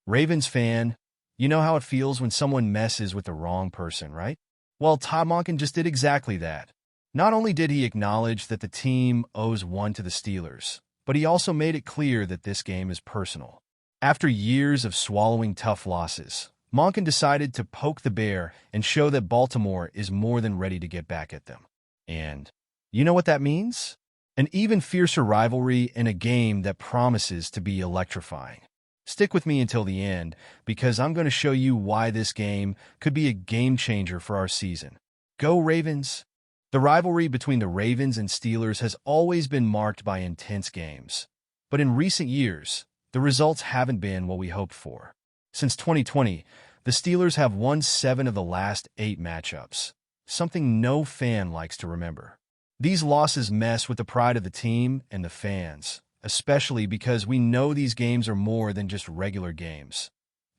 Ravens fan, you know how it feels when someone messes with the wrong person, right? Well, Todd Monken just did exactly that. Not only did he acknowledge that the team owes one to the Steelers, but he also made it clear that this game is personal. After years of swallowing tough losses, Monken decided to poke the bear and show that Baltimore is more than ready to get back at them. And you know what that means? An even fiercer rivalry in a game that promises to be electrifying. Stick with me until the end, because I'm going to show you why this game could be a game changer for our season. Go Ravens! The rivalry between the Ravens and Steelers has always been marked by intense games. But in recent years, the results haven't been what we hoped for. Since 2020, the Steelers have won 7 of the last 8 matchups, something no fan likes to remember. These losses mess with the pride of the team and the fans, especially because we know these games are more than just regular games.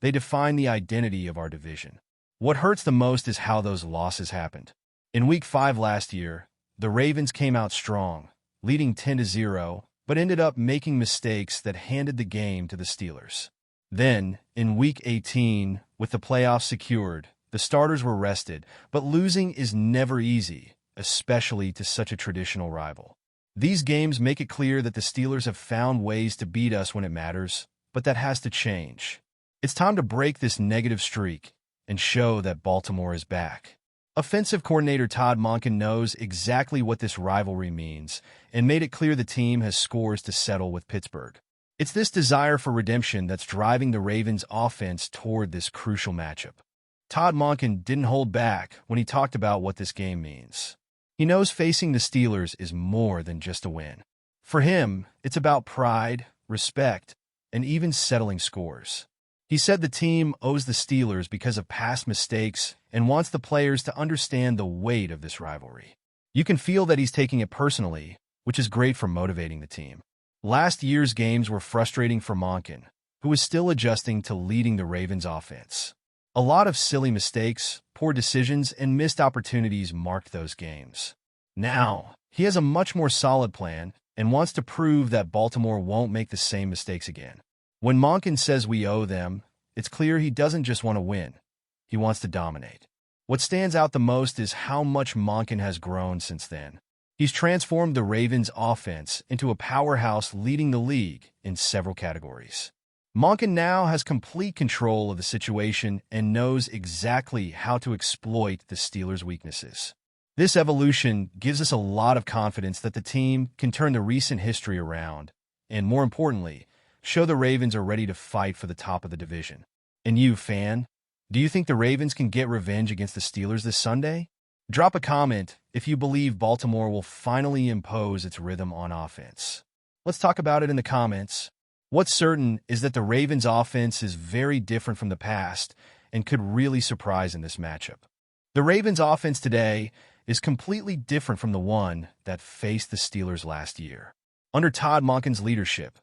They define the identity of our division. What hurts the most is how those losses happened. In Week 5 last year, the Ravens came out strong, leading 10-0, but ended up making mistakes that handed the game to the Steelers. Then, in Week 18, with the playoffs secured, the starters were rested, but losing is never easy, especially to such a traditional rival. These games make it clear that the Steelers have found ways to beat us when it matters, but that has to change. It's time to break this negative streak and show that Baltimore is back. Offensive coordinator Todd Monken knows exactly what this rivalry means and made it clear the team has scores to settle with Pittsburgh. It's this desire for redemption that's driving the Ravens' offense toward this crucial matchup. Todd Monken didn't hold back when he talked about what this game means. He knows facing the Steelers is more than just a win. For him, it's about pride, respect, and even settling scores. He said the team owes the Steelers because of past mistakes and wants the players to understand the weight of this rivalry. You can feel that he's taking it personally, which is great for motivating the team. Last year's games were frustrating for Monken, who is still adjusting to leading the Ravens offense. A lot of silly mistakes, poor decisions, and missed opportunities marked those games. Now, he has a much more solid plan and wants to prove that Baltimore won't make the same mistakes again. When Monken says we owe them, it's clear he doesn't just want to win. He wants to dominate. What stands out the most is how much Monken has grown since then. He's transformed the Ravens' offense into a powerhouse leading the league in several categories. Monken now has complete control of the situation and knows exactly how to exploit the Steelers' weaknesses. This evolution gives us a lot of confidence that the team can turn the recent history around, and more importantly, show the Ravens are ready to fight for the top of the division. And you, fan, do you think the Ravens can get revenge against the Steelers this Sunday? Drop a comment if you believe Baltimore will finally impose its rhythm on offense. Let's talk about it in the comments. What's certain is that the Ravens' offense is very different from the past and could really surprise in this matchup. The Ravens' offense today is completely different from the one that faced the Steelers last year. Under Todd Monken's leadership,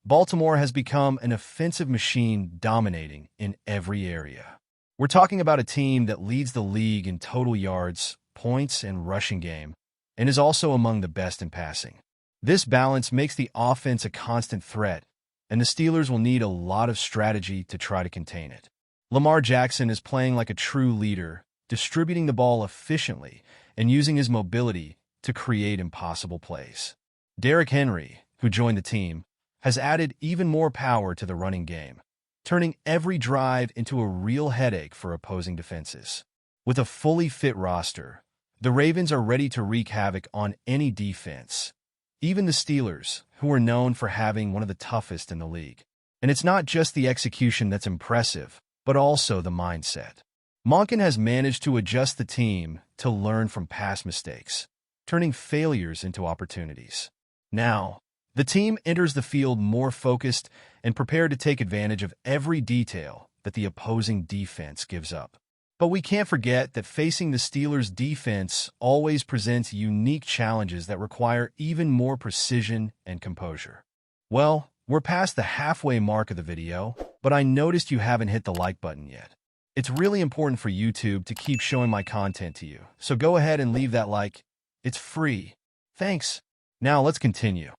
Baltimore has become an offensive machine dominating in every area. We're talking about a team that leads the league in total yards, points, and rushing game, and is also among the best in passing. This balance makes the offense a constant threat, and the Steelers will need a lot of strategy to try to contain it. Lamar Jackson is playing like a true leader, distributing the ball efficiently and using his mobility to create impossible plays. Derrick Henry, who joined the team, has added even more power to the running game, turning every drive into a real headache for opposing defenses. With a fully fit roster, the Ravens are ready to wreak havoc on any defense, even the Steelers, who are known for having one of the toughest in the league. And it's not just the execution that's impressive, but also the mindset. Monken has managed to adjust the team to learn from past mistakes, turning failures into opportunities. Now, the team enters the field more focused and prepared to take advantage of every detail that the opposing defense gives up. But we can't forget that facing the Steelers' defense always presents unique challenges that require even more precision and composure. Well, we're past the halfway mark of the video, but I noticed you haven't hit the like button yet. It's really important for YouTube to keep showing my content to you, so go ahead and leave that like. It's free. Thanks. Now let's continue.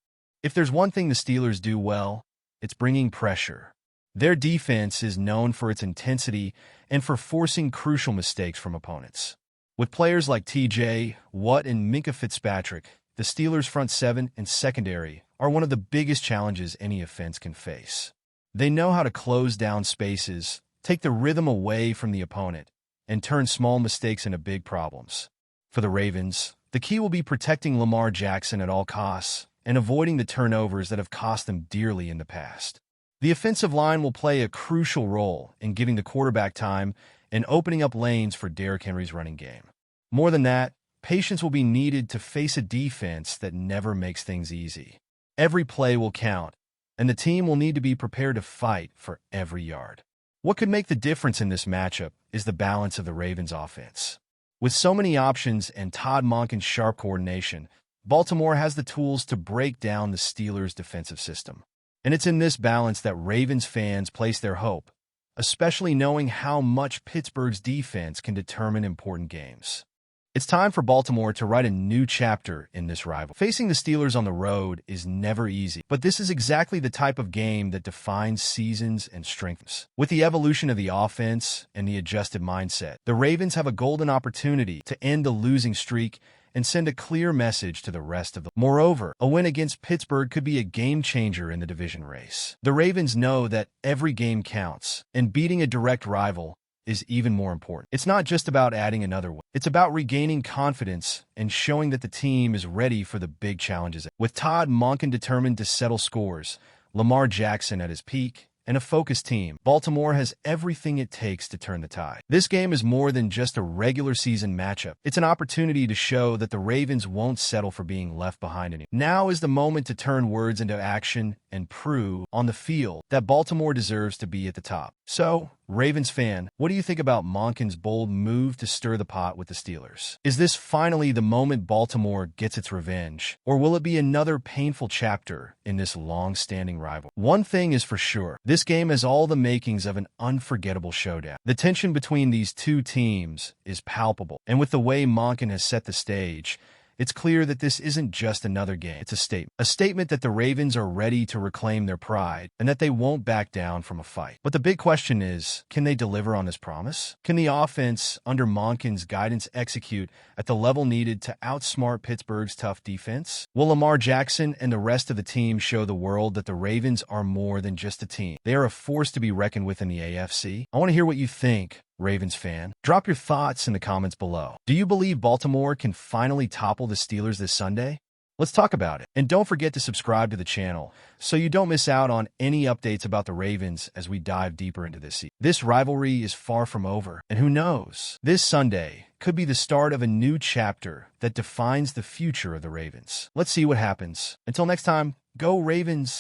If there's one thing the Steelers do well, it's bringing pressure. Their defense is known for its intensity and for forcing crucial mistakes from opponents. With players like TJ Watt and Minkah Fitzpatrick, the Steelers' front seven and secondary are one of the biggest challenges any offense can face. They know how to close down spaces, take the rhythm away from the opponent, and turn small mistakes into big problems. For the Ravens, the key will be protecting Lamar Jackson at all costs and avoiding the turnovers that have cost them dearly in the past. The offensive line will play a crucial role in giving the quarterback time and opening up lanes for Derrick Henry's running game. More than that, patience will be needed to face a defense that never makes things easy. Every play will count, and the team will need to be prepared to fight for every yard. What could make the difference in this matchup is the balance of the Ravens' offense. With so many options and Todd Monken's sharp coordination, Baltimore has the tools to break down the Steelers' defensive system. And it's in this balance that Ravens fans place their hope, especially knowing how much Pittsburgh's defense can determine important games. It's time for Baltimore to write a new chapter in this rivalry. Facing the Steelers on the road is never easy, but this is exactly the type of game that defines seasons and strengthens. With the evolution of the offense and the adjusted mindset, the Ravens have a golden opportunity to end the losing streak and send a clear message to the rest of the. Moreover, a win against Pittsburgh could be a game-changer in the division race. The Ravens know that every game counts, and beating a direct rival is even more important. It's not just about adding another win. It's about regaining confidence and showing that the team is ready for the big challenges. With Todd Monken determined to settle scores, Lamar Jackson at his peak, and a focused team, Baltimore has everything it takes to turn the tide. This game is more than just a regular season matchup. It's an opportunity to show that the Ravens won't settle for being left behind anymore. Now is the moment to turn words into action and prove on the field that Baltimore deserves to be at the top. So, Ravens fan, what do you think about Monken's bold move to stir the pot with the Steelers? Is this finally the moment Baltimore gets its revenge, or will it be another painful chapter in this long-standing rivalry? One thing is for sure, this game has all the makings of an unforgettable showdown. The tension between these two teams is palpable, and with the way Monken has set the stage, it's clear that this isn't just another game. It's a statement. A statement that the Ravens are ready to reclaim their pride and that they won't back down from a fight. But the big question is, can they deliver on this promise? Can the offense, under Monken's guidance, execute at the level needed to outsmart Pittsburgh's tough defense? Will Lamar Jackson and the rest of the team show the world that the Ravens are more than just a team? They are a force to be reckoned with in the AFC. I want to hear what you think, Ravens fan. Drop your thoughts in the comments below. Do you believe Baltimore can finally topple the Steelers this Sunday? Let's talk about it. And don't forget to subscribe to the channel so you don't miss out on any updates about the Ravens as we dive deeper into this season. This rivalry is far from over, and who knows? This Sunday could be the start of a new chapter that defines the future of the Ravens. Let's see what happens. Until next time, go Ravens!